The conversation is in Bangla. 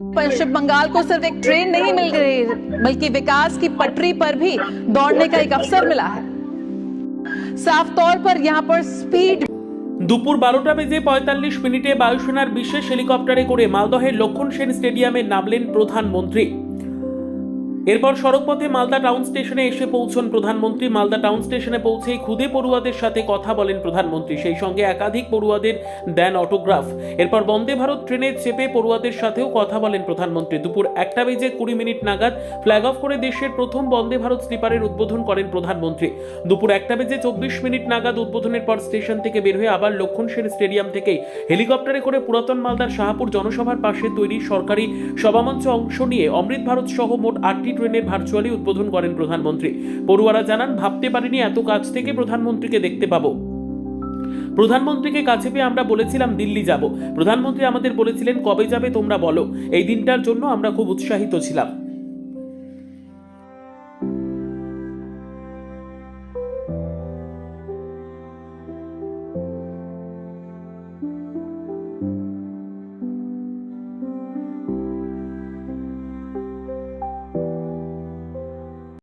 पश्चिम बंगाल को सिर्फ एक ट्रेन नहीं मिल गई बल्कि विकास की पटरी पर भी दौड़ने का एक अवसर मिला है। साफ तौर पर यहाँ पर स्पीड। দুপুর 12টা বেজে 45 মিনিটে বায়ুসেনার বিশেষ হেলিকপ্টারে করে মালদহের লক্ষণ সেন স্টেডিয়ামে নামলেন প্রধানমন্ত্রী। এরপর সড়কপথে মালদা টাউন স্টেশনে এসে পৌঁছন প্রধানমন্ত্রী। মালদা টাউন স্টেশনে পৌঁছেই খুদে পড়ুয়াদের সাথে কথা বলেন প্রধানমন্ত্রী, সেই সঙ্গে একাধিক পড়ুয়াদের দেন অটোগ্রাফ। এরপর বন্দে ভারত ট্রেনে চেপে পড়ুয়াদের সাথেও কথা বলেন প্রধানমন্ত্রী। দুপুর 1টা বেজে 20 মিনিট নাগাদ ফ্ল্যাগ অফ করে দেশের প্রথম বন্দে ভারত স্লিপারের উদ্বোধন করেন প্রধানমন্ত্রী। দুপুর 1টা বেজে 24 মিনিট নাগাদ উদ্বোধনের পর স্টেশন থেকে বের হয়ে আবার লক্ষণ সেন স্টেডিয়াম থেকে হেলিকপ্টারে করে পুরাতন মালদার শাহপুর জনসভার পাশে তৈরি সরকারি সভামঞ্চে অংশ নিয়ে অমৃত ভারত সহ মোট 8টি ট্রেনের ভার্চুয়ালি উদ্বোধন করেন প্রধানমন্ত্রী। পড়ুয়ারা জানান, ভাবতে পারিনি এত কাছ থেকে প্রধানমন্ত্রীকে দেখতে পাবো। প্রধানমন্ত্রীকে কাছে পেয়ে আমরা বলেছিলাম দিল্লি যাব। প্রধানমন্ত্রী আমাদের বলেছিলেন কবে যাবে তোমরা বলো। এই দিনটার জন্য আমরা খুব উৎসাহিত ছিলাম।